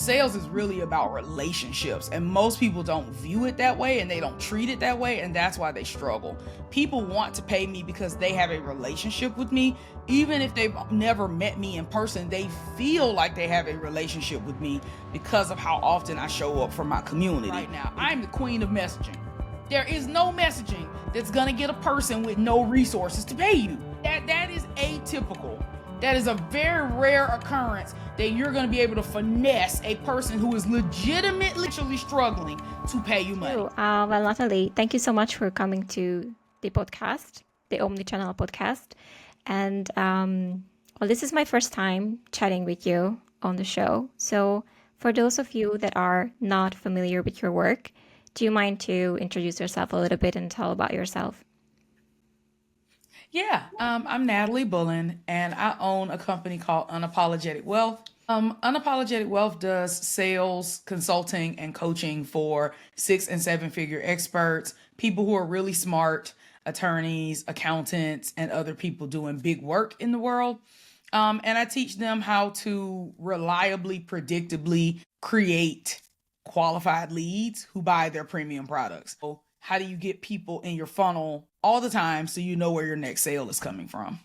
sales is really about relationships, and most people don't view it that way and they don't treat it that way, and that's why they struggle. People want to pay me because they have a relationship with me. Even if they've never met me in person, they feel like they have a relationship with me because of how often I show up for my community. Right now, I'm the queen of messaging. There is no messaging that's gonna get a person with no resources to pay you. That is atypical. That is a very rare occurrence that you're going to be able to finesse a person who is legitimately struggling to pay you money. Well, Natalie, thank you so much for coming to the podcast, the Omnichannel podcast. And well, this is my first time chatting with you on the show. So for those of you that are not familiar with your work, do you mind to introduce yourself a little bit and tell about yourself? Yeah, I'm Natalie Bullen, and I own a company called Unapologetic Wealth. Unapologetic Wealth does sales, consulting, and coaching for 6- and 7-figure experts, people who are really smart, attorneys, accountants, and other people doing big work in the world. And I teach them how to reliably, predictably create qualified leads who buy their premium products. So how do you get people in your funnel all the time so you know where your next sale is coming from?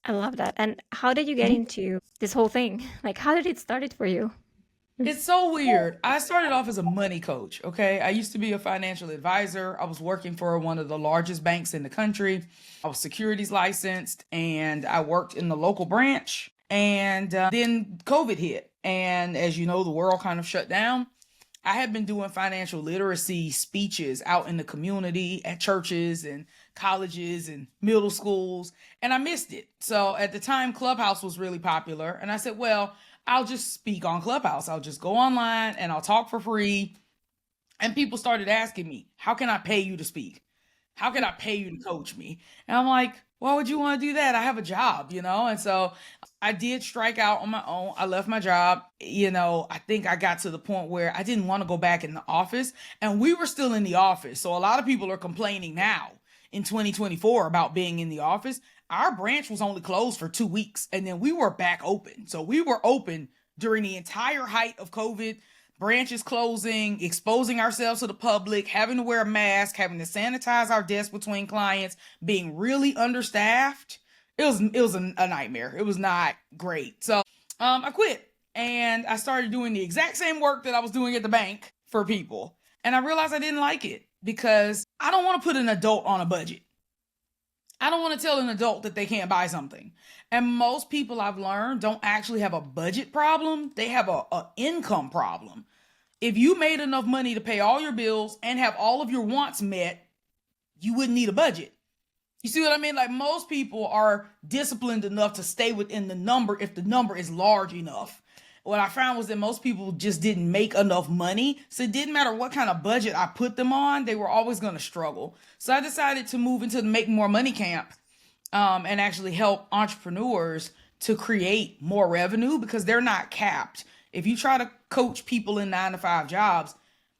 I love that. And how did you get into this whole thing? Like, how did it start for you? It's so weird. I started off as a money coach, okay? I used to be a financial advisor. I was working for one of the largest banks in the country. I was securities licensed, and I worked in the local branch. And then COVID hit. And as you know, the world kind of shut down. I had been doing financial literacy speeches out in the community at churches and colleges and middle schools, and I missed it. So at the time, Clubhouse was really popular, and I said, well, I'll just speak on Clubhouse. I'll just go online and I'll talk for free. And people started asking me, how can I pay you to speak? How can I pay you to coach me? And I'm like, why would you want to do that? I have a job, And so I did strike out on my own. I left my job. I think I got to the point where I didn't want to go back in the office, and we were still in the office. So a lot of people are complaining now in 2024 about being in the office. Our branch was only closed for 2 weeks, and then we were back open. So we were open during the entire height of COVID, branches closing, exposing ourselves to the public, having to wear a mask, having to sanitize our desks between clients, being really understaffed. It was a nightmare. It was not great. So I quit, and I started doing the exact same work that I was doing at the bank for people. And I realized I didn't like it because I don't want to put an adult on a budget. I don't want to tell an adult that they can't buy something. And most people I've learned don't actually have a budget problem. They have a income problem. If you made enough money to pay all your bills and have all of your wants met, you wouldn't need a budget. You see what I mean? Like, most people are disciplined enough to stay within the number if the number is large enough. What I found was that most people just didn't make enough money. So it didn't matter what kind of budget I put them on, they were always going to struggle. So I decided to move into the Make More Money camp and actually help entrepreneurs to create more revenue because they're not capped. If you try to coach people in 9-to-5 jobs,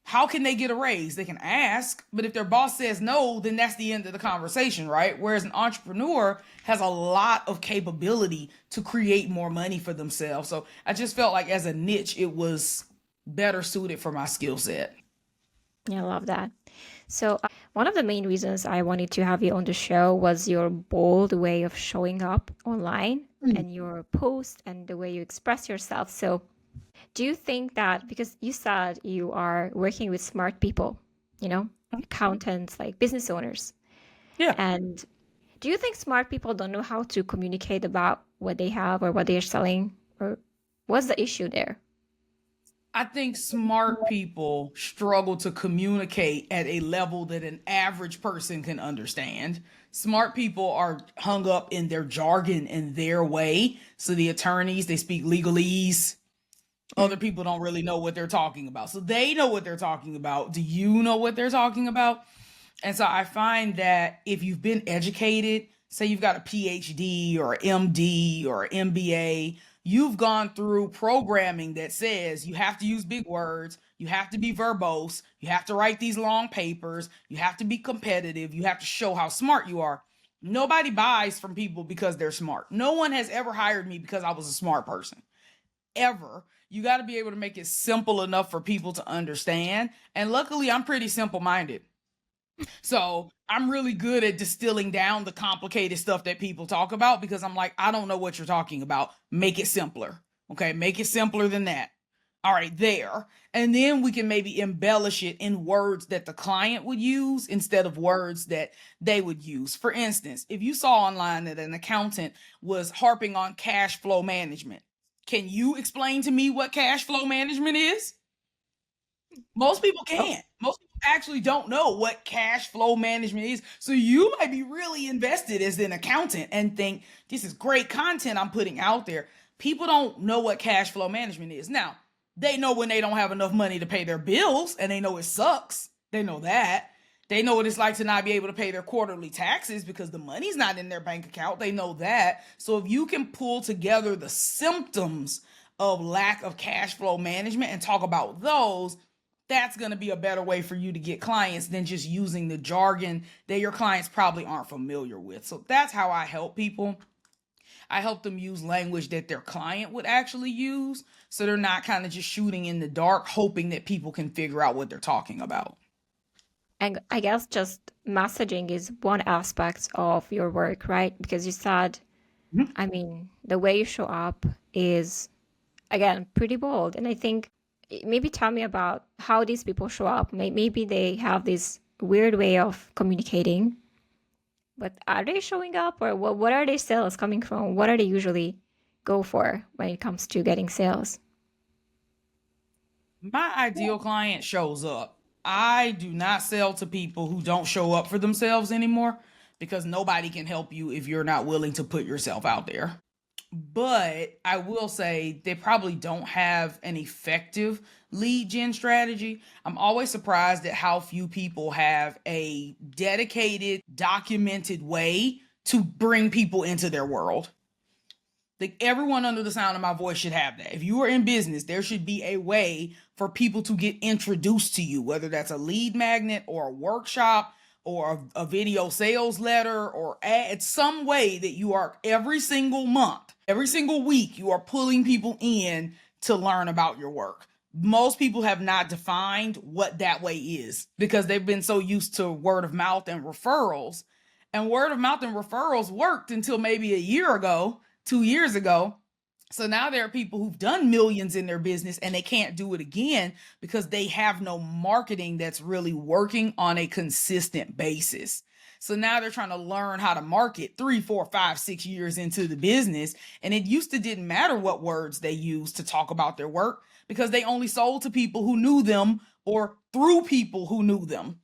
how can they get a raise? They can ask, but if their boss says no, then that's the end of the conversation, right? Whereas an entrepreneur has a lot of capability to create more money for themselves. So I just felt like as a niche, it was better suited for my skill set. Yeah, I love that. So one of the main reasons I wanted to have you on the show was your bold way of showing up online and your post and the way you express yourself. So do you think that, because you said you are working with smart people, accountants, like business owners. Yeah. And do you think smart people don't know how to communicate about what they have or what they're selling? Or what's the issue there? I think smart people struggle to communicate at a level that an average person can understand. Smart people are hung up in their jargon in their way. So the attorneys, they speak legalese. Other people don't really know what they're talking about. So they know what they're talking about. Do you know what they're talking about? And so I find that if you've been educated, say you've got a PhD or MD or MBA, you've gone through programming that says you have to use big words, you have to be verbose, you have to write these long papers, you have to be competitive, you have to show how smart you are. Nobody buys from people because they're smart. No one has ever hired me because I was a smart person. Ever. You got to be able to make it simple enough for people to understand. And luckily, I'm pretty simple minded. So I'm really good at distilling down the complicated stuff that people talk about because I'm like, I don't know what you're talking about. Make it simpler. Okay. Make it simpler than that. All right, there. And then we can maybe embellish it in words that the client would use instead of words that they would use. For instance, if you saw online that an accountant was harping on cash flow management, can you explain to me what cash flow management is? Most people can't. Most people actually don't know what cash flow management is. So you might be really invested as an accountant and think this is great content I'm putting out there. People don't know what cash flow management is. Now, they know when they don't have enough money to pay their bills and they know it sucks. They know that. They know what it's like to not be able to pay their quarterly taxes because the money's not in their bank account. They know that. So if you can pull together the symptoms of lack of cash flow management and talk about those, that's going to be a better way for you to get clients than just using the jargon that your clients probably aren't familiar with. So that's how I help people. I help them use language that their client would actually use. So they're not kind of just shooting in the dark, hoping that people can figure out what they're talking about. And I guess just messaging is one aspect of your work, right? Because you said, I mean, the way you show up is, again, pretty bold. And I think maybe tell me about how these people show up. Maybe they have this weird way of communicating, but are they showing up or what are their sales coming from? What are they usually go for when it comes to getting sales? My ideal client shows up. I do not sell to people who don't show up for themselves anymore because nobody can help you if you're not willing to put yourself out there. But I will say they probably don't have an effective lead gen strategy. I'm always surprised at how few people have a dedicated, documented way to bring people into their world. Like everyone under the sound of my voice should have that. If you are in business, there should be a way for people to get introduced to you, whether that's a lead magnet or a workshop or a video sales letter or it's some way that you are every single month, every single week, you are pulling people in to learn about your work. Most people have not defined what that way is because they've been so used to word of mouth and referrals. And word of mouth and referrals worked until maybe a year ago, 2 years ago. So now there are people who've done millions in their business and they can't do it again because they have no marketing that's really working on a consistent basis. So now they're trying to learn how to market 3, 4, 5, 6 years into the business. And it used to didn't matter what words they used to talk about their work because they only sold to people who knew them or through people who knew them.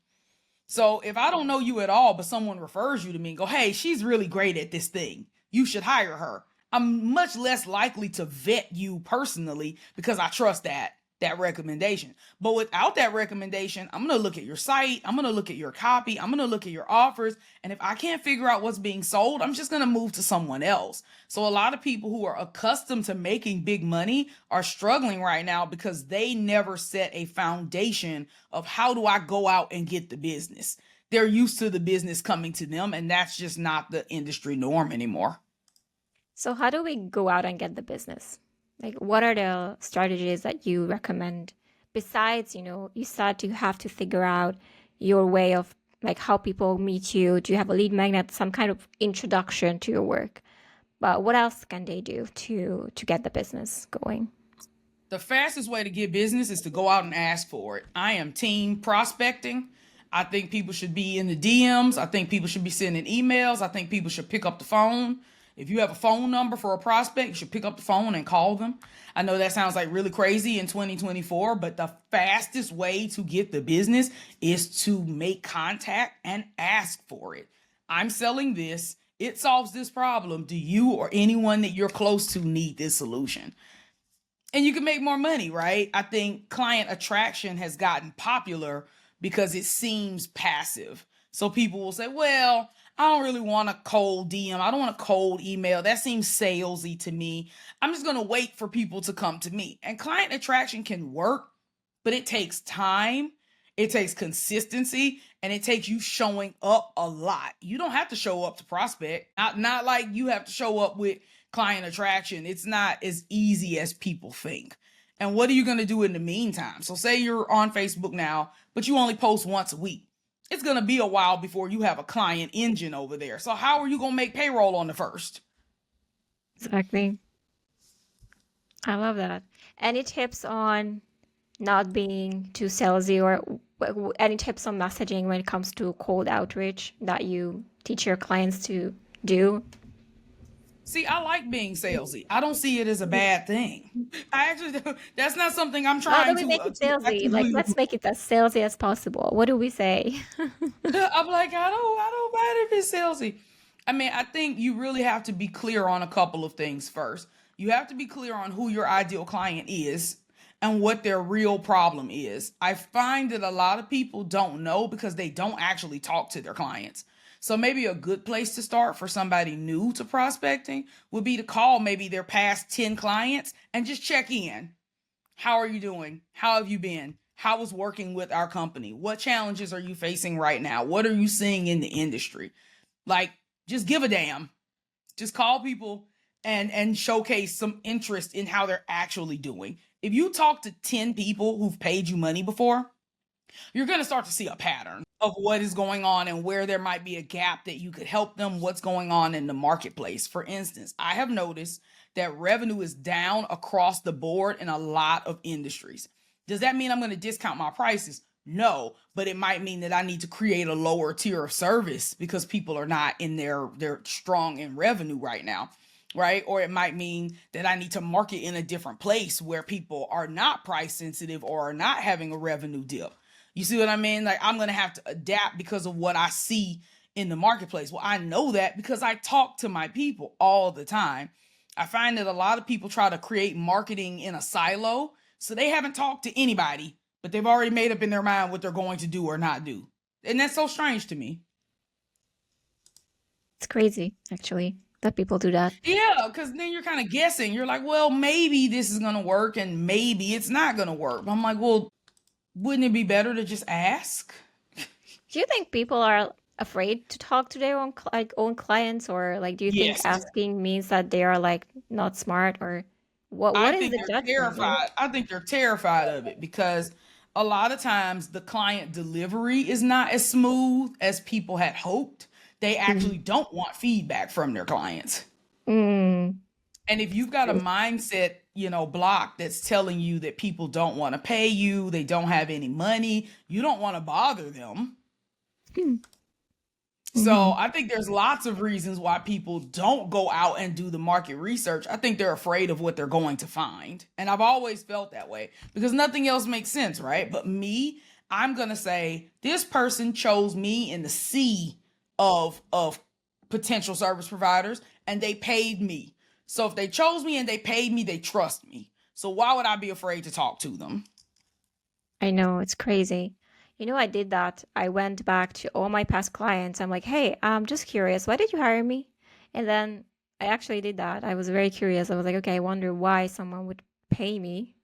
So if I don't know you at all, but someone refers you to me and go, hey, she's really great at this thing, you should hire her. I'm much less likely to vet you personally because I trust that recommendation. But without that recommendation, I'm going to look at your site. I'm going to look at your copy. I'm going to look at your offers. And if I can't figure out what's being sold, I'm just going to move to someone else. So a lot of people who are accustomed to making big money are struggling right now because they never set a foundation of how do I go out and get the business. They're used to the business coming to them, and that's just not the industry norm anymore. So how do we go out and get the business? Like, what are the strategies that you recommend? Besides, you said you have to figure out your way of like how people meet you. Do you have a lead magnet, some kind of introduction to your work? But what else can they do to get the business going? The fastest way to get business is to go out and ask for it. I am team prospecting. I think people should be in the DMs. I think people should be sending emails. I think people should pick up the phone. If you have a phone number for a prospect, you should pick up the phone and call them. I know that sounds like really crazy in 2024, but the fastest way to get the business is to make contact and ask for it. I'm selling this. It solves this problem. Do you or anyone that you're close to need this solution? And you can make more money, right? I think client attraction has gotten popular because it seems passive. So people will say, well, I don't really want a cold DM. I don't want a cold email. That seems salesy to me. I'm just going to wait for people to come to me. And client attraction can work, but it takes time. It takes consistency, and it takes you showing up a lot. You don't have to show up to prospect. Not like you have to show up with client attraction. It's not as easy as people think. And what are you going to do in the meantime? So say you're on Facebook now, but you only post once a week. It's going to be a while before you have a client engine over there. So how are you going to make payroll on the first? Exactly. I love that. Any tips on not being too salesy, or any tips on messaging when it comes to cold outreach that you teach your clients to do? See, I like being salesy. I don't see it as a bad thing. I actually don't. That's not something I'm How do trying we make it to salesy? Like, actively. let's make it as salesy as possible. What do we say? I'm like, I don't mind if it's salesy. I mean, I think you really have to be clear on a couple of things first. You have to be clear on who your ideal client is and what their real problem is. I find that a lot of people don't know because they don't actually talk to their clients. So maybe a good place to start for somebody new to prospecting would be to call maybe their past 10 clients and just check in. How are you doing? How have you been? How is working with our company? What challenges are you facing right now? What are you seeing in the industry? Like, just give a damn. Just call people and showcase some interest in how they're actually doing. If you talk to 10 people who've paid you money before, you're going to start to see a pattern of what is going on and where there might be a gap that you could help them, what's going on in the marketplace. For instance, I have noticed that revenue is down across the board in a lot of industries. Does that mean I'm going to discount my prices? No, but it might mean that I need to create a lower tier of service because people are not in they're strong in revenue right now, right? Or it might mean that I need to market in a different place where people are not price sensitive or are not having a revenue dip. You see what I mean? Like, I'm going to have to adapt because of what I see in the marketplace. Well, I know that because I talk to my people all the time. I find that a lot of people try to create marketing in a silo. So they haven't talked to anybody, but they've already made up in their mind what they're going to do or not do. And that's so strange to me. It's crazy, actually, that people do that. Yeah, because then you're kind of guessing. You're like, well, maybe this is going to work and maybe it's not going to work. I'm like, well, wouldn't it be better to just ask? Do you think people are afraid to talk to their own like own clients, or like do you think Yes. asking means that they are like not smart, or I what is think the they're judgment? Like, terrified. I think they're terrified of it because a lot of times the client delivery is not as smooth as people had hoped. They mm, actually don't want feedback from their clients. mm, And if you've got a mindset, block that's telling you that people don't want to pay you, they don't have any money, you don't want to bother them. So mm-hmm. I think there's lots of reasons why people don't go out and do the market research. I think they're afraid of what they're going to find. And I've always felt that way because nothing else makes sense, right? But me, I'm going to say this person chose me in the sea of potential service providers and they paid me. So if they chose me and they paid me, they trust me. So why would I be afraid to talk to them? I know, it's crazy. You know, I did that. I went back to all my past clients. I'm like, hey, I'm just curious, why did you hire me? And then I actually did that. I was very curious. I was like, okay, I wonder why someone would pay me.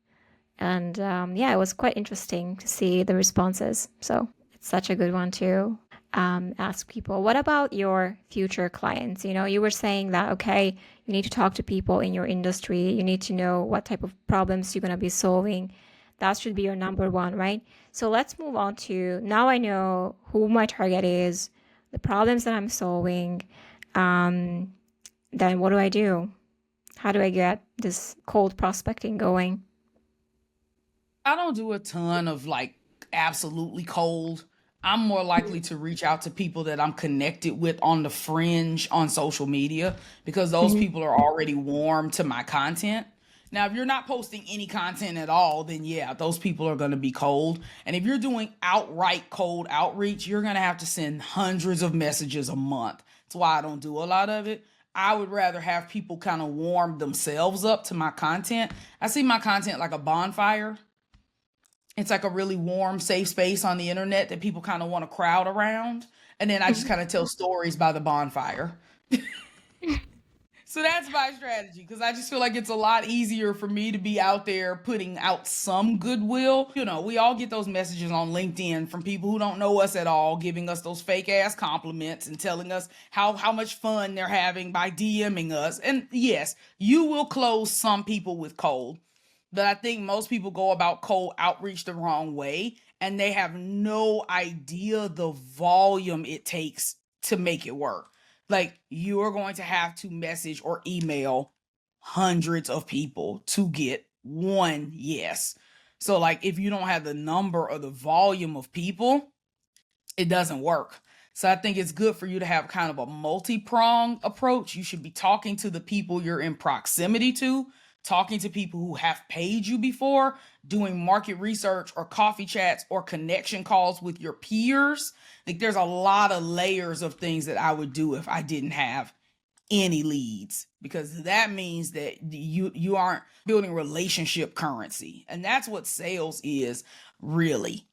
And yeah, it was quite interesting to see the responses. So it's such a good one to ask people. What about your future clients? You know, you were saying that, okay, you need to talk to people in your industry. You need to know what type of problems you're going to be solving. That should be your number one, right? So let's move on to now I know who my target is, the problems that I'm solving. Um, then what do I do? How do I get this cold prospecting going? I don't do a ton of like absolutely cold. I'm more likely to reach out to people that I'm connected with on the fringe on social media because those Mhm. people are already warm to my content. Now, if you're not posting any content at all, then yeah, those people are going to be cold. And if you're doing outright cold outreach, you're going to have to send hundreds of messages a month. That's why I don't do a lot of it. I would rather have people kind of warm themselves up to my content. I see my content like a bonfire. It's like a really warm, safe space on the internet that people kind of want to crowd around. And then I just kind of tell stories by the bonfire. So that's my strategy because I just feel like it's a lot easier for me to be out there putting out some goodwill. We all get those messages on LinkedIn from people who don't know us at all, giving us those fake ass compliments and telling us how much fun they're having by DMing us. And yes, you will close some people with cold. But I think most people go about cold outreach the wrong way, and they have no idea the volume it takes to make it work. Like, you are going to have to message or email hundreds of people to get one yes. So, like, if you don't have the number or the volume of people, it doesn't work. So I think it's good for you to have kind of a multi-pronged approach. You should be talking to the people you're in proximity to, talking to people who have paid you before, doing market research or coffee chats or connection calls with your peers. Like, there's a lot of layers of things that I would do if I didn't have any leads, because that means that you aren't building relationship currency. And that's what sales is really.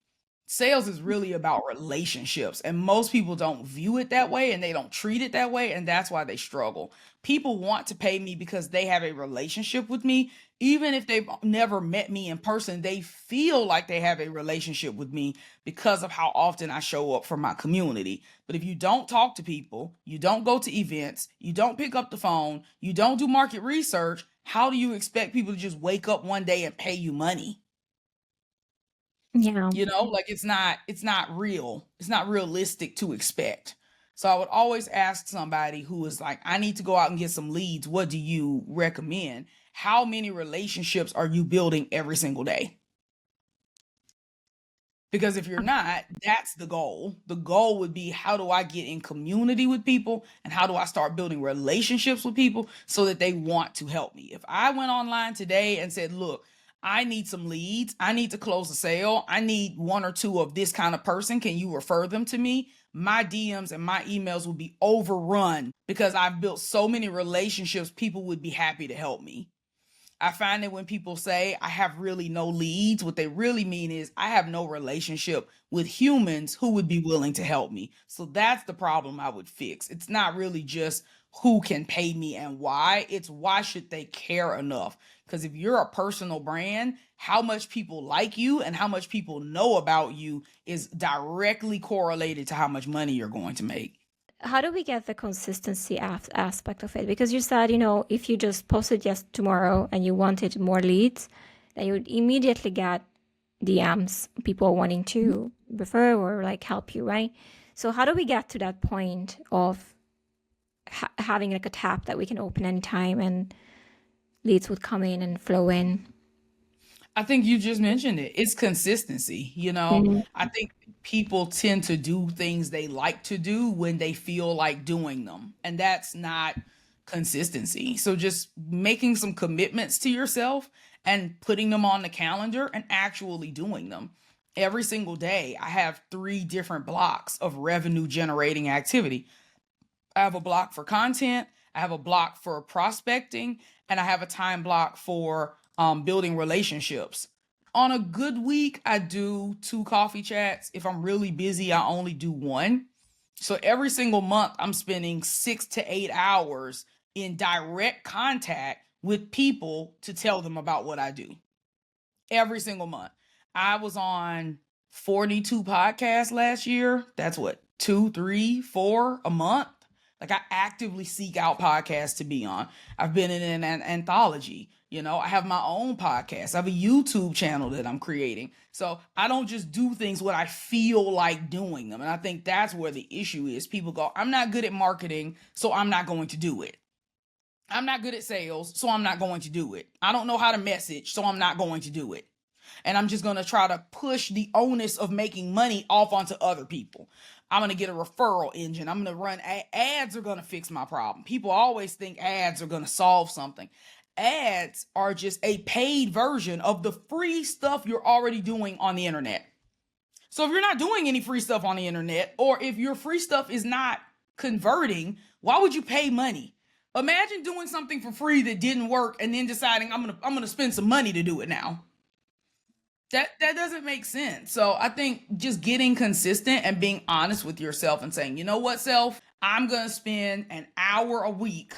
Sales is really about relationships, and most people don't view it that way and they don't treat it that way, and that's why they struggle. People want to pay me because they have a relationship with me. Even if they've never met me in person, they feel like they have a relationship with me because of how often I show up for my community. But if you don't talk to people, you don't go to events, you don't pick up the phone, you don't do market research, how do you expect people to just wake up one day and pay you money? Yeah. Like, it's not real. It's not realistic to expect. So I would always ask somebody who is like, I need to go out and get some leads. What do you recommend? How many relationships are you building every single day? Because if you're not, that's the goal. The goal would be, how do I get in community with people, and how do I start building relationships with people so that they want to help me? If I went online today and said, look, I need some leads, I need to close a sale, I need one or two of this kind of person, can you refer them to me? My DMs and my emails would be overrun because I've built so many relationships, people would be happy to help me. I find that when people say I have really no leads, what they really mean is I have no relationship with humans who would be willing to help me. So that's the problem I would fix. It's not really just who can pay me and why, it's why should they care enough? Because if you're a personal brand, how much people like you and how much people know about you is directly correlated to how much money you're going to make. How do we get the consistency aspect of it? Because you said, if you just posted yes tomorrow and you wanted more leads, then you would immediately get DMs, people wanting to refer or like help you, right? So how do we get to that point of having like a tap that we can open anytime and leads would come in and flow in? I think you just mentioned it. It's consistency. I think people tend to do things they like to do when they feel like doing them, and that's not consistency. So just making some commitments to yourself and putting them on the calendar and actually doing them. Every single day, I have 3 different blocks of revenue generating activity. I have a block for content, I have a block for prospecting, and I have a time block for building relationships. On a good week, I do 2 coffee chats. If I'm really busy, I only do 1. So every single month, I'm spending 6 to 8 hours in direct contact with people to tell them about what I do. Every single month. I was on 42 podcasts last year. That's what, 2, 3, 4 a month. Like, I actively seek out podcasts to be on. I've been in an anthology. I have my own podcast. I have a YouTube channel that I'm creating. So I don't just do things when I feel like doing them. And I think that's where the issue is. People go, I'm not good at marketing, so I'm not going to do it. I'm not good at sales, so I'm not going to do it. I don't know how to message, so I'm not going to do it. And I'm just going to try to push the onus of making money off onto other people. I'm going to get a referral engine. I'm going to run ads are going to fix my problem. People always think ads are going to solve something. Ads are just a paid version of the free stuff you're already doing on the internet. So if you're not doing any free stuff on the internet, or if your free stuff is not converting, why would you pay money? Imagine doing something for free that didn't work and then deciding I'm going to spend some money to do it now. That doesn't make sense. So I think just getting consistent and being honest with yourself and saying, you know what, self, I'm going to spend an hour a week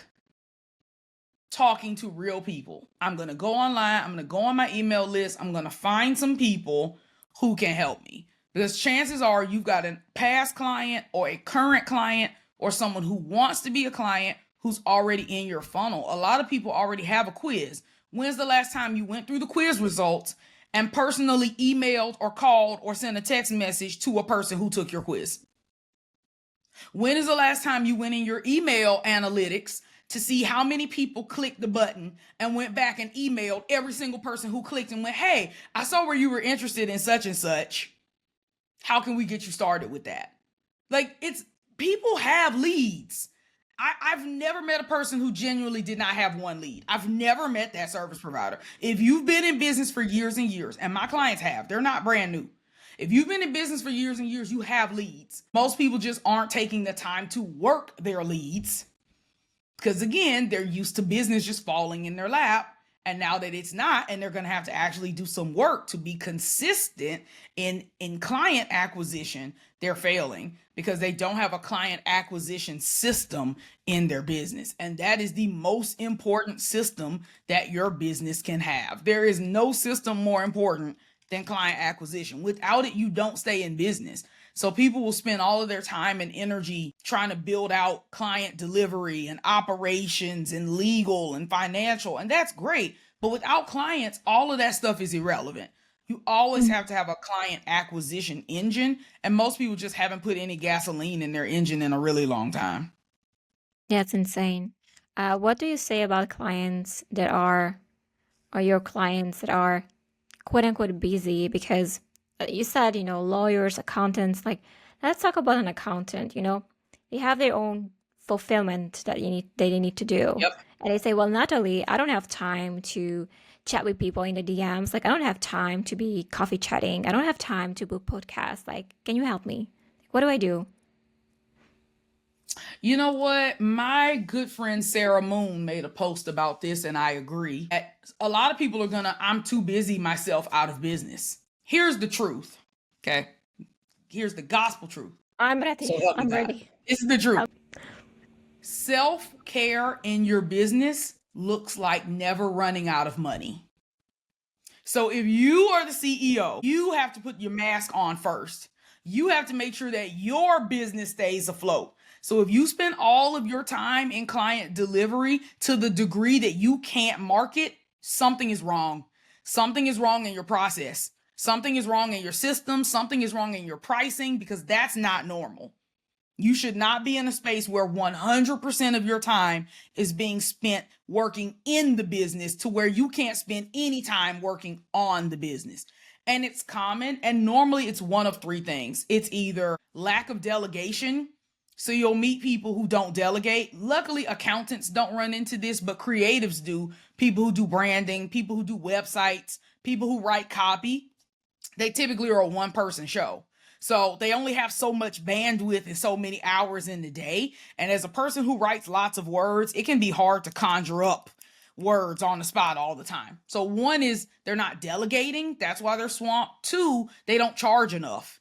talking to real people. I'm going to go online. I'm going to go on my email list. I'm going to find some people who can help me, because chances are you've got a past client or a current client or someone who wants to be a client who's already in your funnel. A lot of people already have a quiz. When's the last time you went through the quiz results and personally emailed or called or sent a text message to a person who took your quiz? When is the last time you went in your email analytics to see how many people clicked the button and went back and emailed every single person who clicked and went, hey, I saw where you were interested in such and such. How can we get you started with that? Like, people have leads. I've never met a person who genuinely did not have one lead. I've never met that service provider. If you've been in business for years and years, and my clients have, they're not brand new. If you've been in business for years and years, you have leads. Most people just aren't taking the time to work their leads because, again, they're used to business just falling in their lap. And now that it's not, and they're going to have to actually do some work to be consistent in client acquisition, they're failing because they don't have a client acquisition system in their business. And that is the most important system that your business can have. There is no system more important than client acquisition. Without it, you don't stay in business. So people will spend all of their time and energy trying to build out client delivery and operations and legal and financial, and that's great. But without clients, all of that stuff is irrelevant. You always have to have a client acquisition engine, and most people just haven't put any gasoline in their engine in a really long time. Yeah, it's insane. What do you say about clients that are, or your clients that are quote unquote busy? Because you said, lawyers, accountants, like, let's talk about an accountant, they have their own fulfillment that they need to do. Yep. And they say, well, Natalie, I don't have time to chat with people in the DMs. Like, I don't have time to be coffee chatting. I don't have time to book podcasts. Like, can you help me? What do I do? You know what? My good friend Sarah Moon made a post about this, and I agree. A lot of people are I'm too busy myself out of business. Here's the truth, okay? Here's the gospel truth. I'm ready. I'm ready. This is the truth. Self-care in your business looks like never running out of money. So if you are the CEO, you have to put your mask on first. You have to make sure that your business stays afloat. So if you spend all of your time in client delivery to the degree that you can't market, something is wrong. Something is wrong in your process. Something is wrong in your system. Something is wrong in your pricing, because that's not normal. You should not be in a space where 100% of your time is being spent working in the business to where you can't spend any time working on the business. And it's common. And normally it's one of three things. It's either lack of delegation. So you'll meet people who don't delegate. Luckily, accountants don't run into this, but creatives do. People who do branding, people who do websites, people who write copy. They typically are a one-person show. So they only have so much bandwidth and so many hours in the day. And as a person who writes lots of words, it can be hard to conjure up words on the spot all the time. So one is they're not delegating. That's why they're swamped. Two, they don't charge enough.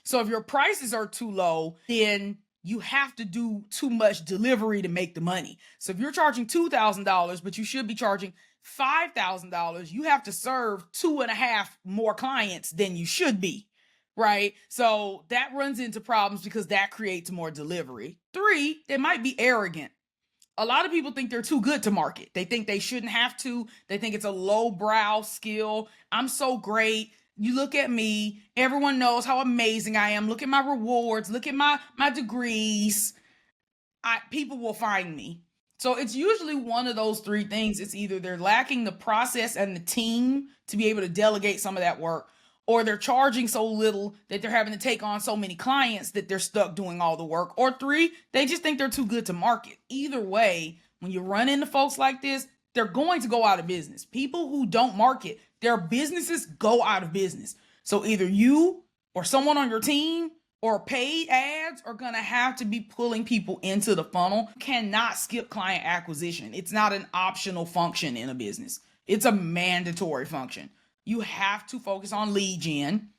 So if your prices are too low, then you have to do too much delivery to make the money. So if you're charging $2,000, but you should be charging $5,000, you have to serve 2.5 more clients than you should be. Right? So that runs into problems because that creates more delivery. Three, they might be arrogant. A lot of people think they're too good to market. They think they shouldn't have to. They think it's a lowbrow skill. I'm so great. You look at me. Everyone knows how amazing I am. Look at my rewards. Look at my degrees. People will find me. So it's usually one of those three things. It's either they're lacking the process and the team to be able to delegate some of that work, or they're charging so little that they're having to take on so many clients that they're stuck doing all the work. Or three, they just think they're too good to market. Either way, when you run into folks like this, they're going to go out of business. People who don't market, their businesses go out of business. So either you or someone on your team or paid ads are going to have to be pulling people into the funnel. You cannot skip client acquisition. It's not an optional function in a business. It's a mandatory function. You have to focus on lead gen,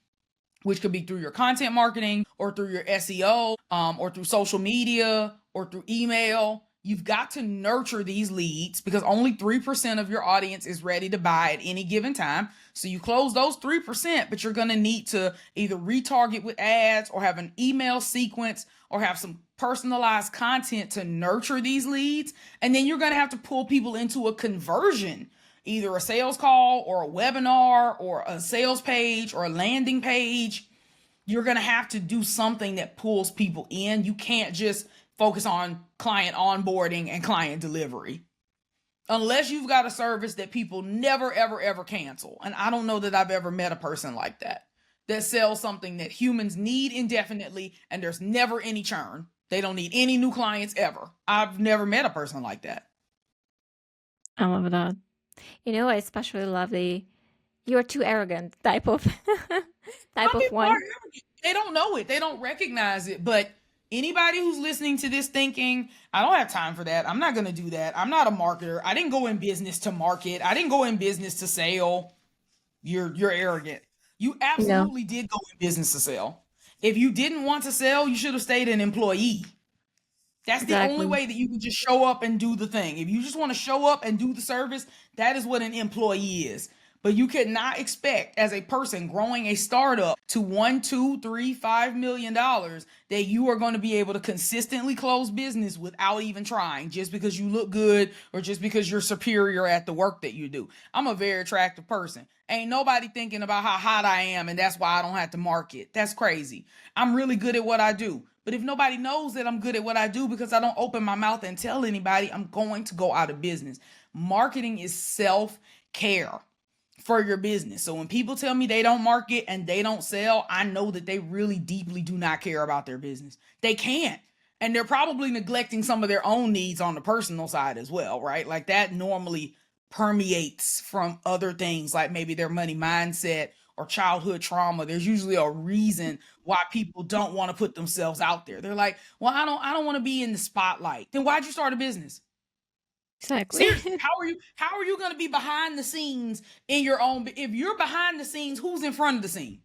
which could be through your content marketing or through your SEO, or through social media or through email. You've got to nurture these leads because only 3% of your audience is ready to buy at any given time. So you close those 3%, but you're going to need to either retarget with ads or have an email sequence or have some personalized content to nurture these leads. And then you're going to have to pull people into a conversion either a sales call or a webinar or a sales page or a landing page, you're going to have to do something that pulls people in. You can't just focus on client onboarding and client delivery. Unless you've got a service that people never, ever, ever cancel. And I don't know that I've ever met a person like that sells something that humans need indefinitely and there's never any churn. They don't need any new clients ever. I've never met a person like that. I love that. I especially love the "you're too arrogant" type of one. They don't know it. They don't recognize it. But anybody who's listening to this thinking, I don't have time for that. I'm not going to do that. I'm not a marketer. I didn't go in business to market. I didn't go in business to sell. You're arrogant. You absolutely did go in business to sell. If you didn't want to sell, you should have stayed an employee. That's the only way that you can just show up and do the thing. If you just want to show up and do the service, that is what an employee is. But you cannot expect as a person growing a startup to $1, $2, $3, $5 million that you are going to be able to consistently close business without even trying, just because you look good or just because you're superior at the work that you do. I'm a very attractive person. Ain't nobody thinking about how hot I am and that's why I don't have to market. That's crazy. I'm really good at what I do. But if nobody knows that I'm good at what I do because I don't open my mouth and tell anybody, I'm going to go out of business. Marketing is self-care for your business. So when people tell me they don't market and they don't sell, I know that they really deeply do not care about their business. They can't. And they're probably neglecting some of their own needs on the personal side as well, right? Like that normally permeates from other things, like maybe their money mindset or childhood trauma. There's usually a reason why people don't want to put themselves out there. They're like, well, I don't want to be in the spotlight. Then why'd you start a business? Exactly. Seriously, how are you going to be behind the scenes in your own? If you're behind the scenes, who's in front of the scene?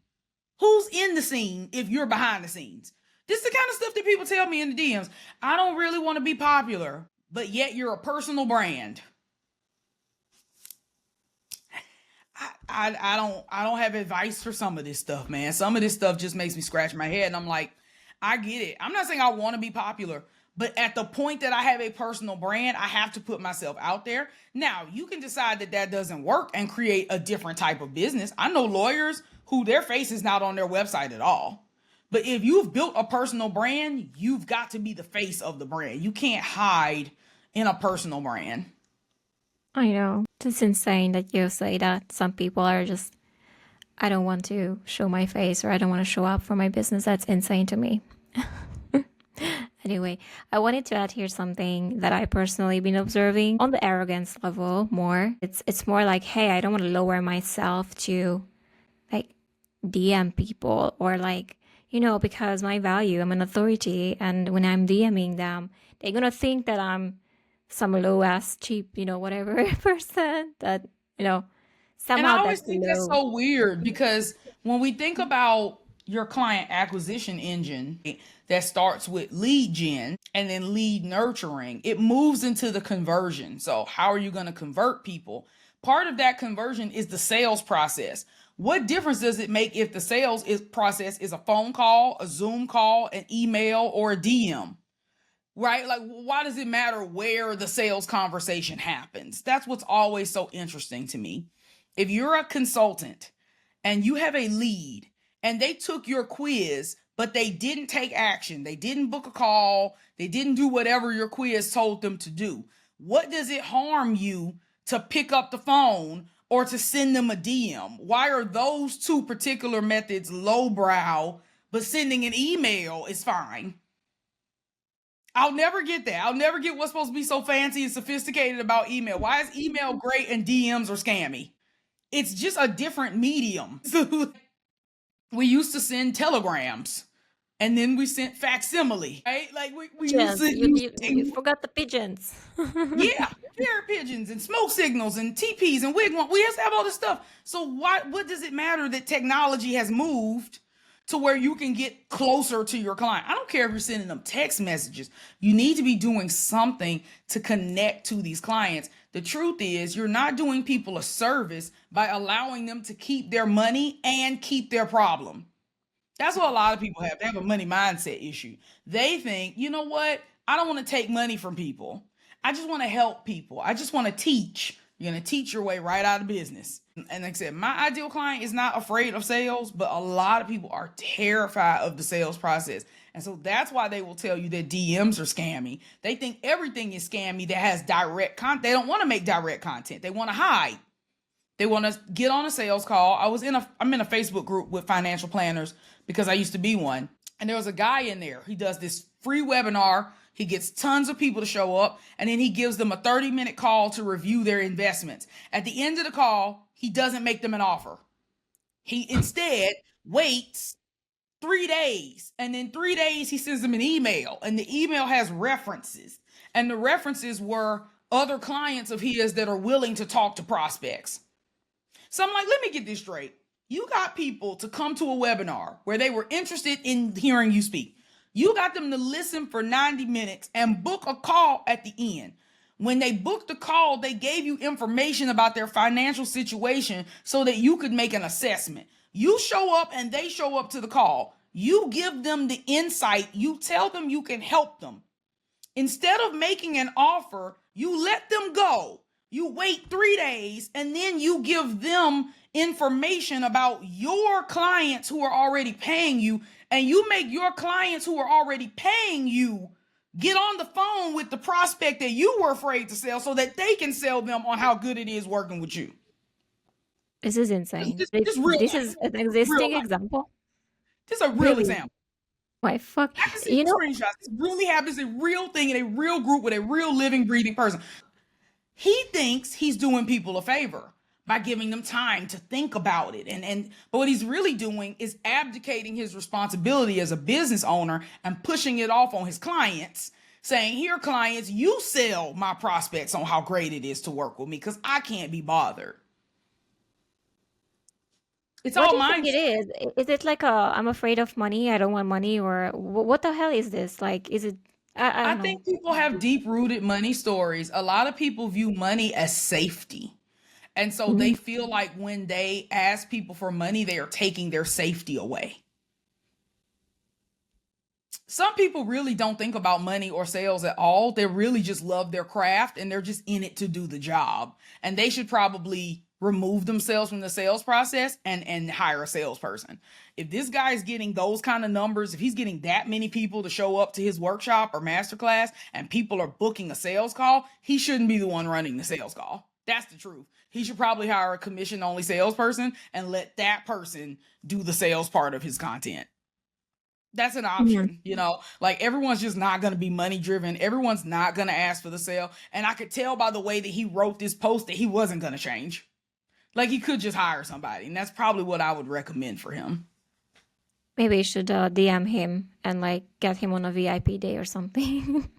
Who's in the scene if you're behind the scenes? This is the kind of stuff that people tell me in the DMs. I don't really want to be popular, but yet you're a personal brand. I don't have advice for some of this stuff, man. Some of this stuff just makes me scratch my head. And I'm like, I get it. I'm not saying I want to be popular, but at the point that I have a personal brand, I have to put myself out there. Now, you can decide that that doesn't work and create a different type of business. I know lawyers who their face is not on their website at all. But if you've built a personal brand, you've got to be the face of the brand. You can't hide in a personal brand. I know. It's insane that you say that. Some people are just, I don't want to show my face or I don't want to show up for my business. That's insane to me. Anyway, I wanted to add here something that I personally been observing on the arrogance level more. It's more like, hey, I don't want to lower myself to like DM people or like, because my value, I'm an authority. And when I'm DMing them, they're going to think that I'm some low ass cheap, whatever person that, somehow and I always that's think low. that's so weird because when we think about your client acquisition engine that starts with lead gen and then lead nurturing, it moves into the conversion. So how are you going to convert people? Part of that conversion is the sales process. What difference does it make if the sales process is a phone call, a Zoom call, an email, or a DM? Right? Like, why does it matter where the sales conversation happens? That's what's always so interesting to me. If you're a consultant and you have a lead and they took your quiz, but they didn't take action, they didn't book a call, they didn't do whatever your quiz told them to do, what does it harm you to pick up the phone or to send them a DM? Why are those two particular methods lowbrow, but sending an email is fine? I'll never get that. I'll never get what's supposed to be so fancy and sophisticated about email. Why is email great and DMs are scammy? It's just a different medium. We used to send telegrams and then we sent facsimile, right? Like we used to you forgot the pigeons. yeah, carrier pigeons and smoke signals and TPs and wigwam. We used to have all this stuff. So what does it matter that technology has moved to where you can get closer to your client? I don't care if you're sending them text messages. You need to be doing something to connect to these clients. The truth is, you're not doing people a service by allowing them to keep their money and keep their problem. That's what a lot of people have. They have a money mindset issue. They think, you know what? I don't want to take money from people. I just want to help people. I just want to teach. You're going to teach your way right out of business. And like I said, my ideal client is not afraid of sales, but a lot of people are terrified of the sales process. And so that's why they will tell you that DMs are scammy. They think everything is scammy that has direct content. They don't want to make direct content. They want to hide. They want to get on a sales call. I'm in a Facebook group with financial planners because I used to be one. And there was a guy in there. He does this free webinar. He gets tons of people to show up, and then he gives them a 30-minute call to review their investments. At the end of the call, he doesn't make them an offer. He instead waits 3 days, and in 3 days, he sends them an email, and the email has references. And the references were other clients of his that are willing to talk to prospects. So I'm like, let me get this straight. You got people to come to a webinar where they were interested in hearing you speak. You got them to listen for 90 minutes and book a call at the end. When they booked the call, they gave you information about their financial situation so that you could make an assessment. You show up and they show up to the call. You give them the insight. You tell them you can help them. Instead of making an offer, you let them go. You wait 3 days and then you give them information about your clients who are already paying you, and you make your clients who are already paying you get on the phone with the prospect that you were afraid to sell so that they can sell them on how good it is working with you. This is insane. This This is an existing example. This is a real example. Why fuck? I can see screenshots. This really happens. It's a real thing in a real group with a real living, breathing person. He thinks he's doing people a favor by giving them time to think about it. But what he's really doing is abdicating his responsibility as a business owner and pushing it off on his clients, saying, here, clients, you sell my prospects on how great it is to work with me because I can't be bothered. It's What all do you mine. think it is? Is it like I'm afraid of money, I don't want money, or what the hell is this? Like, is it? I I don't know. think people have deep-rooted money stories. A lot of people view money as safety. And so they feel like when they ask people for money, they are taking their safety away. Some people really don't think about money or sales at all. They really just love their craft and they're just in it to do the job. And they should probably remove themselves from the sales process and hire a salesperson. If this guy is getting those kind of numbers, if he's getting that many people to show up to his workshop or masterclass and people are booking a sales call, he shouldn't be the one running the sales call. That's the truth. He should probably hire a commission-only salesperson and let that person do the sales part of his content. That's an option, like everyone's just not going to be money driven. Everyone's not going to ask for the sale. And I could tell by the way that he wrote this post that he wasn't going to change. Like he could just hire somebody. And that's probably what I would recommend for him. Maybe you should DM him and like get him on a VIP day or something.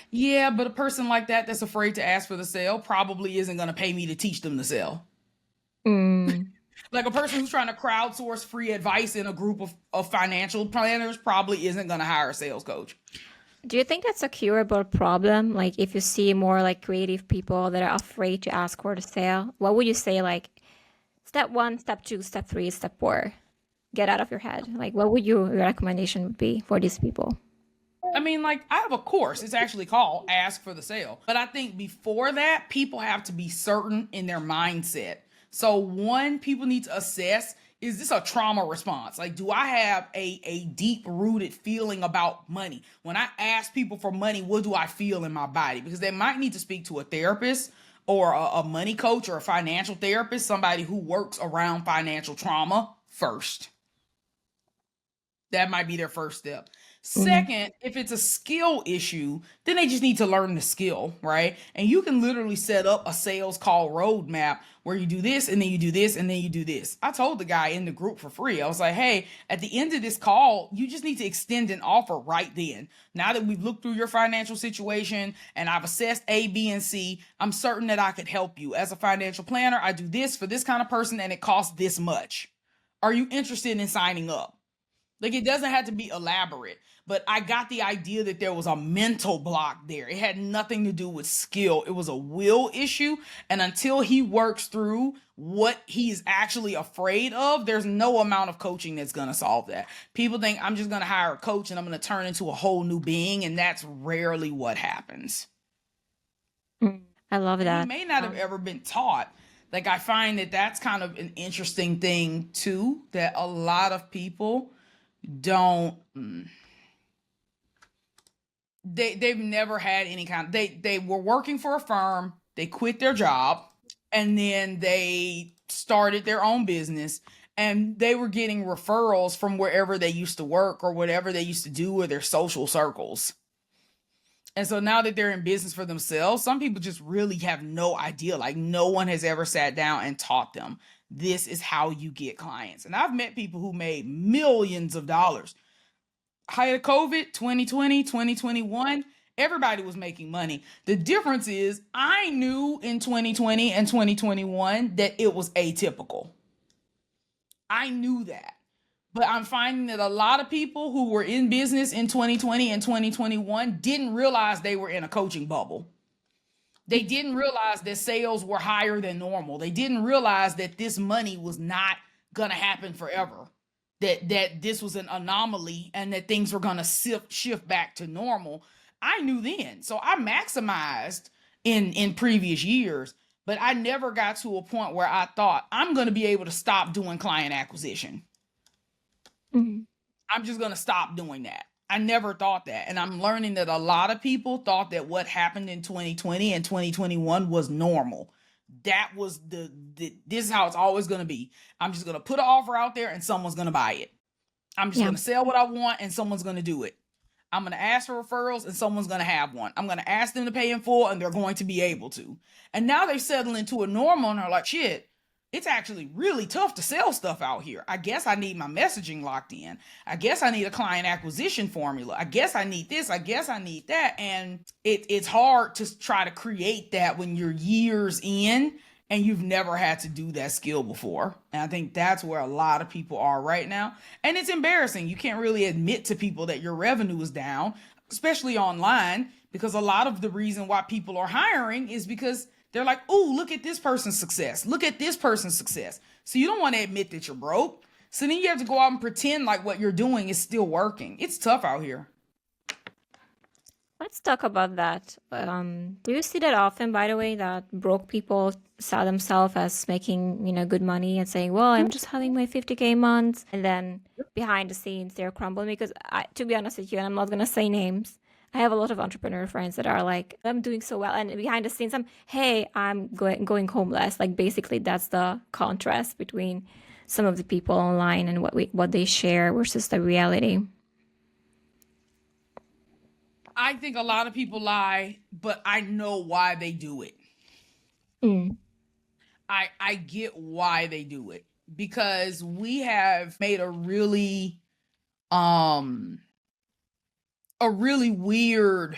Yeah, but a person like that that's afraid to ask for the sale probably isn't going to pay me to teach them to sell. Like a person who's trying to crowdsource free advice in a group of financial planners probably isn't going to hire a sales coach. Do you think that's a curable problem? Like if you see more like creative people that are afraid to ask for the sale, what would you say like step 1, step 2, step 3, step 4? Get out of your head. Like what would your recommendation would be for these people? I mean, like I have a course. It's actually called Ask for the Sale. But I think before that, people have to be certain in their mindset. So one, people need to assess, is this a trauma response? Like, do I have a deep-rooted feeling about money? When I ask people for money, what do I feel in my body? Because they might need to speak to a therapist or a money coach or a financial therapist, somebody who works around financial trauma first. That might be their first step. Second, if it's a skill issue, then they just need to learn the skill, right? And you can literally set up a sales call roadmap where you do this and then you do this and then you do this. I told the guy in the group for free. I was like, hey, at the end of this call, you just need to extend an offer right then. Now that we've looked through your financial situation and I've assessed A, B, and C, I'm certain that I could help you. As a financial planner, I do this for this kind of person and it costs this much. Are you interested in signing up? Like it doesn't have to be elaborate, but I got the idea that there was a mental block there. It had nothing to do with skill. It was a will issue. And until he works through what he's actually afraid of, there's no amount of coaching that's going to solve that. People think I'm just going to hire a coach and I'm going to turn into a whole new being. And that's rarely what happens. I love And he that. may not have ever been taught. Like, I find that that's kind of an interesting thing too, that a lot of people don't, they've never had any kind, they were working for a firm, they quit their job, and then they started their own business, and they were getting referrals from wherever they used to work or whatever they used to do with their social circles. And so now that they're in business for themselves, some people just really have no idea. Like, no one has ever sat down and taught them this is how you get clients. And I've met people who made millions of dollars. Height of COVID, 2020, 2021, everybody was making money. The difference is I knew in 2020 and 2021 that it was atypical. I knew that. But I'm finding that a lot of people who were in business in 2020 and 2021 didn't realize they were in a coaching bubble. They didn't realize that sales were higher than normal. They didn't realize that this money was not going to happen forever. That this was an anomaly and that things were going to shift back to normal. I knew then. So I maximized in previous years, but I never got to a point where I thought I'm going to be able to stop doing client acquisition. Mhm. I'm just going to stop doing that. I never thought that. And I'm learning that a lot of people thought that what happened in 2020 and 2021 was normal. That was this is how it's always going to be. I'm just going to put an offer out there and someone's going to buy it. I'm just Yeah. going to sell what I want and someone's going to do it. I'm going to ask for referrals and someone's going to have one. I'm going to ask them to pay in full and they're going to be able to. And now they settle into a normal and are like, shit, it's actually really tough to sell stuff out here. I guess I need my messaging locked in. I guess I need a client acquisition formula. I guess I need this. I guess I need that. And it's hard to try to create that when you're years in and you've never had to do that skill before. And I think that's where a lot of people are right now. And it's embarrassing. You can't really admit to people that your revenue is down, especially online, because a lot of the reason why people are hiring is because they're like, oh, look at this person's success. Look at this person's success. So you don't want to admit that you're broke. So then you have to go out and pretend like what you're doing is still working. It's tough out here. Let's talk about that. Do you see that often, by the way, that broke people sell themselves as making, good money and saying, well, I'm just having my 50K months. And then behind the scenes, they're crumbling because to be honest with you, and I'm not going to say names, I have a lot of entrepreneur friends that are like, I'm doing so well. And behind the scenes, I'm going homeless. Like basically that's the contrast between some of the people online and what they share versus the reality. I think a lot of people lie, but I know why they do it. Mm. I get why they do it because we have made a really weird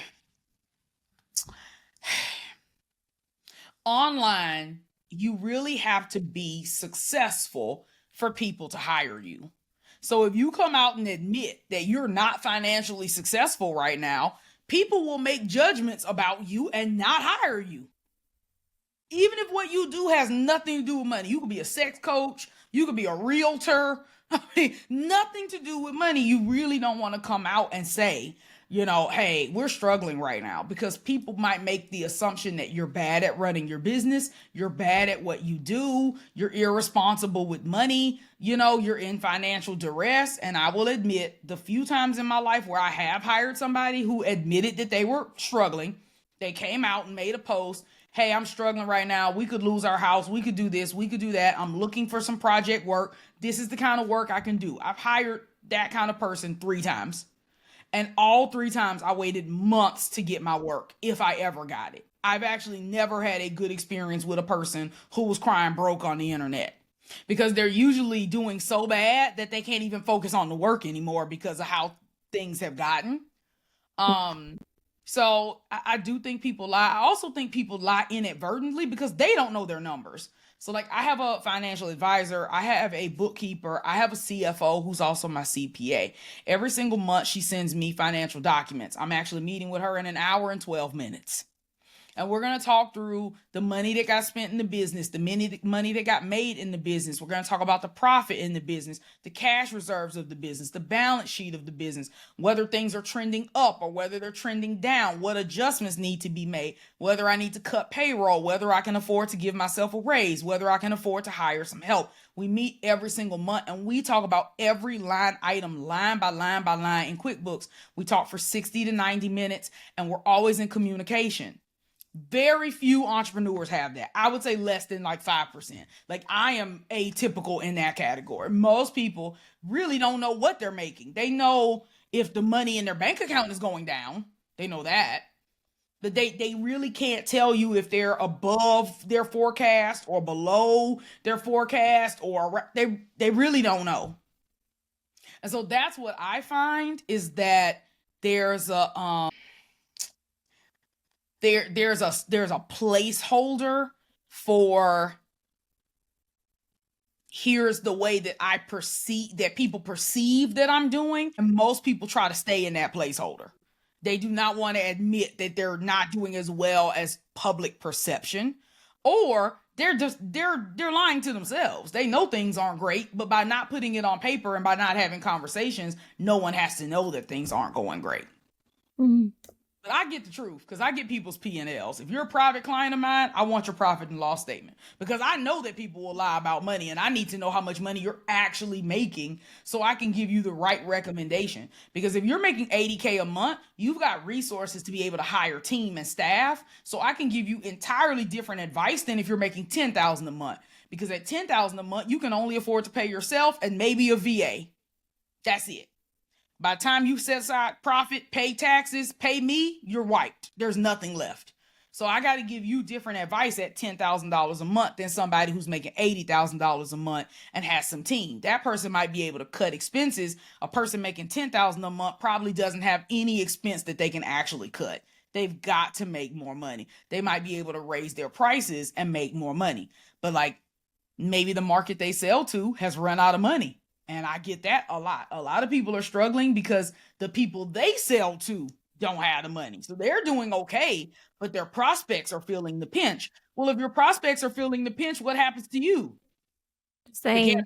online. You really have to be successful for people to hire you. So if you come out and admit that you're not financially successful right now, people will make judgments about you and not hire you. Even if what you do has nothing to do with money. You could be a sex coach, you could be a realtor. I mean, nothing to do with money. You really don't want to come out and say, hey, we're struggling right now, because people might make the assumption that you're bad at running your business. You're bad at what you do. You're irresponsible with money. You're in financial duress. And I will admit, the few times in my life where I have hired somebody who admitted that they were struggling, they came out and made a post. Hey, I'm struggling right now. We could lose our house. We could do this. We could do that. I'm looking for some project work. This is the kind of work I can do. I've hired that kind of person 3 times. And all 3 times I waited months to get my work, if I ever got it. I've actually never had a good experience with a person who was crying broke on the internet, because they're usually doing so bad that they can't even focus on the work anymore because of how things have gotten. So I do think people lie. I also think people lie inadvertently because they don't know their numbers. So like, I have a financial advisor, I have a bookkeeper, I have a CFO who's also my CPA. Every single month she sends me financial documents. I'm actually meeting with her in an hour and 12 minutes. And we're going to talk through the money that got spent in the business, the money that got made in the business. We're going to talk about the profit in the business, the cash reserves of the business, the balance sheet of the business, whether things are trending up or whether they're trending down, what adjustments need to be made, whether I need to cut payroll, whether I can afford to give myself a raise, whether I can afford to hire some help. We meet every single month and we talk about every line item, line by line by line in QuickBooks. We talk for 60 to 90 minutes and we're always in communication. Very few entrepreneurs have that. I would say less than like 5%. Like I am atypical in that category. Most people really don't know what they're making. They know if the money in their bank account is going down. They know that. But they really can't tell you if they're above their forecast or below their forecast, or they really don't know. And so that's what I find is that there's a there's a placeholder for here's the way that I perceive that people perceive that I'm doing, and most people try to stay in that placeholder. They do not want to admit that they're not doing as well as public perception, or they're lying to themselves. They know things aren't great, but by not putting it on paper and by not having conversations, no one has to know that things aren't going great. Mm-hmm. But I get the truth because I get people's P&Ls. If you're a private client of mine, I want your profit and loss statement because I know that people will lie about money and I need to know how much money you're actually making so I can give you the right recommendation. Because if you're making $80K a month, you've got resources to be able to hire team and staff. So I can give you entirely different advice than if you're making $10,000 a month. Because at $10,000 a month, you can only afford to pay yourself and maybe a VA. That's it. By the time you set aside profit, pay taxes, pay me, you're wiped. There's nothing left. So I got to give you different advice at $10,000 a month than somebody who's making $80,000 a month and has some team. That person might be able to cut expenses. A person making $10,000 a month probably doesn't have any expense that they can actually cut. They've got to make more money. They might be able to raise their prices and make more money. But like maybe the market they sell to has run out of money. And I get that a lot. A lot of people are struggling because the people they sell to don't have the money. So they're doing okay, but their prospects are feeling the pinch. Well, if your prospects are feeling the pinch, what happens to you? Same.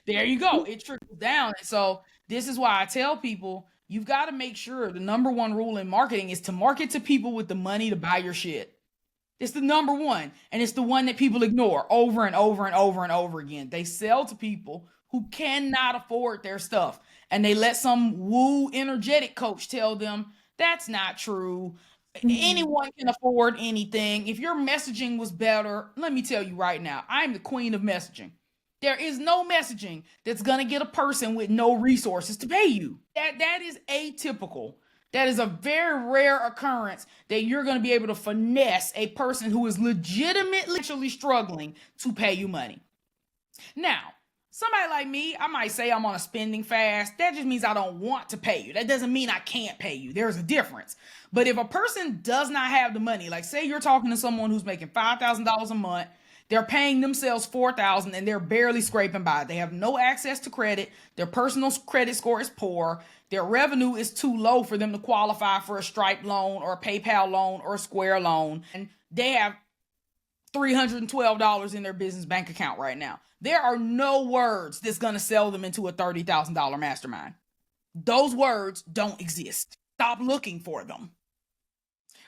There you go. It trickles down. And so this is why I tell people, you've got to make sure the number one rule in marketing is to market to people with the money to buy your shit. It's the number one. And it's the one that people ignore over and over and over and over again. They sell to people who cannot afford their stuff. And they let some woo energetic coach tell them that's not true. Anyone can afford anything. If your messaging was better, let me tell you right now, I'm the queen of messaging. There is no messaging that's going to get a person with no resources to pay you. That is atypical. That is a very rare occurrence that you're going to be able to finesse a person who is legitimately struggling to pay you money. Now, somebody like me, I might say I'm on a spending fast. That just means I don't want to pay you. That doesn't mean I can't pay you. There's a difference. But if a person does not have the money, like say you're talking to someone who's making $5,000 a month, they're paying themselves $4,000 and they're barely scraping by. They have no access to credit. Their personal credit score is poor. Their revenue is too low for them to qualify for a Stripe loan or a PayPal loan or a Square loan. And they have $312 in their business bank account right now. There are no words that's going to sell them into a $30,000 mastermind. Those words don't exist. Stop looking for them.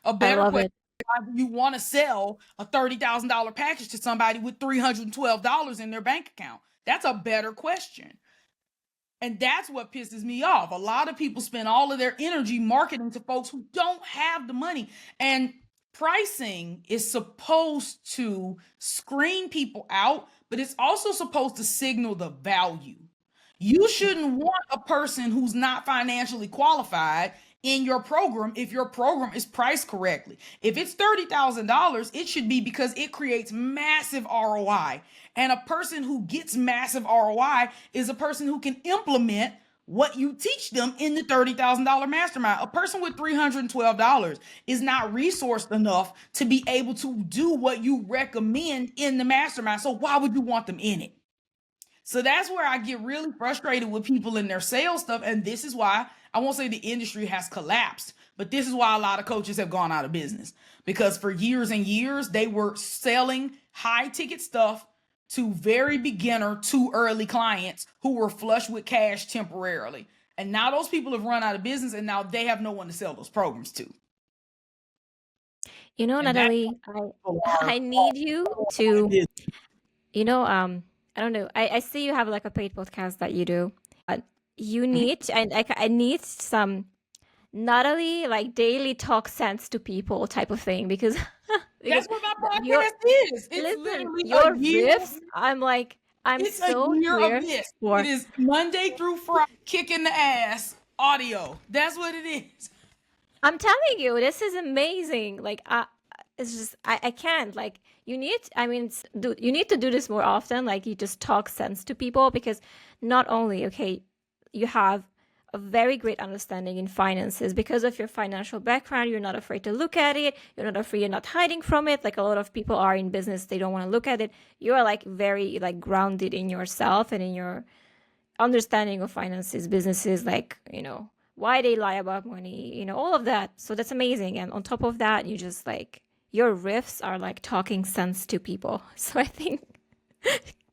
A better question. Why do you want to sell a $30,000 package to somebody with $312 in their bank account? That's a better question. And that's what pisses me off. A lot of people spend all of their energy marketing to folks who don't have the money. And pricing is supposed to screen people out, but it's also supposed to signal the value. You shouldn't want a person who's not financially qualified in your program if your program is priced correctly. If it's $30,000, it should be because it creates massive ROI. And a person who gets massive ROI is a person who can implement what you teach them in the $30,000 mastermind. A person with $312 is not resourced enough to be able to do what you recommend in the mastermind. So why would you want them in it? So that's where I get really frustrated with people in their sales stuff. And this is why I won't say the industry has collapsed, but this is why a lot of coaches have gone out of business, because for years and years, they were selling high ticket stuff to very beginner, too early clients who were flush with cash temporarily. And now those people have run out of business, and now they have no one to sell those programs to. You know, And that's Natalie, what I need you to, you know, I don't know. I see you have like a paid podcast that you do. You need, and I need some Natalie like daily talk sense to people type of thing, because That's what my your podcast is. It's listen, literally your a year. riffs, I'm like, I'm It's so a year here of this. for. It is Monday through Friday, kicking the ass audio. That's what it is. I'm telling you, this is amazing. Like, it's just I can't. Like, you need. I mean, you need to do this more often. Like, you just talk sense to people, because not only you have a very great understanding in finances because of your financial background. You're not afraid to look at it. You're not afraid. You're not hiding from it. Like a lot of people are in business, they don't want to look at it. You are like very like grounded in yourself and in your understanding of finances, businesses, like, why they lie about money, all of that. So that's amazing. And on top of that, you just like, your riffs are like talking sense to people. So I think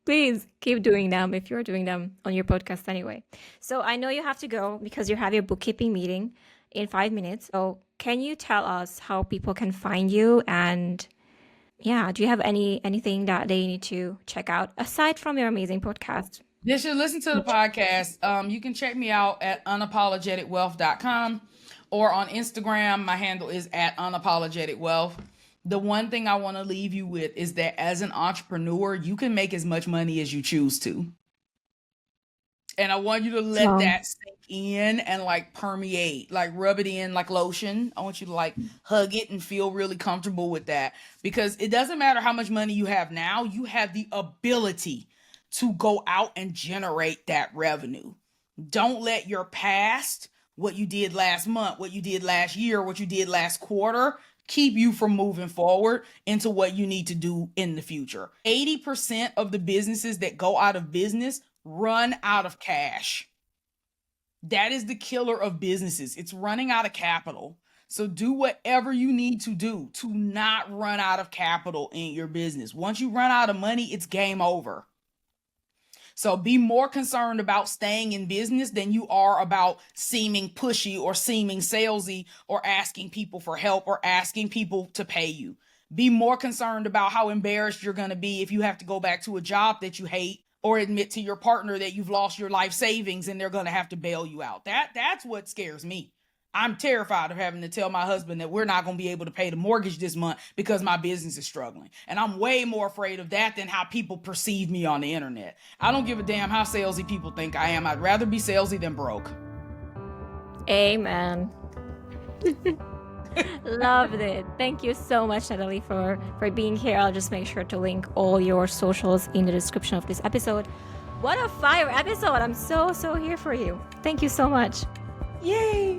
please keep doing them if you're doing them on your podcast anyway. So I know you have to go because you have your bookkeeping meeting in 5 minutes. So can you tell us how people can find you? And yeah, do you have anything that they need to check out aside from your amazing podcast? They should listen to the podcast. You can check me out at unapologeticwealth.com or on Instagram. My handle is at unapologeticwealth. The one thing I want to leave you with is that as an entrepreneur, you can make as much money as you choose to. And I want you to let that sink in and like permeate, like rub it in like lotion. I want you to like hug it and feel really comfortable with that, because it doesn't matter how much money you have now, you have the ability to go out and generate that revenue. Don't let your past, what you did last month, what you did last year, what you did last quarter, keep you from moving forward into what you need to do in the future. 80% of the businesses that go out of business run out of cash. That is the killer of businesses. It's running out of capital. So do whatever you need to do to not run out of capital in your business. Once you run out of money, it's game over. So be more concerned about staying in business than you are about seeming pushy or seeming salesy or asking people for help or asking people to pay you. Be more concerned about how embarrassed you're going to be if you have to go back to a job that you hate, or admit to your partner that you've lost your life savings and they're going to have to bail you out. That's what scares me. I'm terrified of having to tell my husband that we're not going to be able to pay the mortgage this month because my business is struggling. And I'm way more afraid of that than how people perceive me on the internet. I don't give a damn how salesy people think I am. I'd rather be salesy than broke. Amen. Loved it. Thank you so much, Natalie, for being here. I'll just make sure to link all your socials in the description of this episode. What a fire episode. I'm so here for you. Thank you so much. Yay.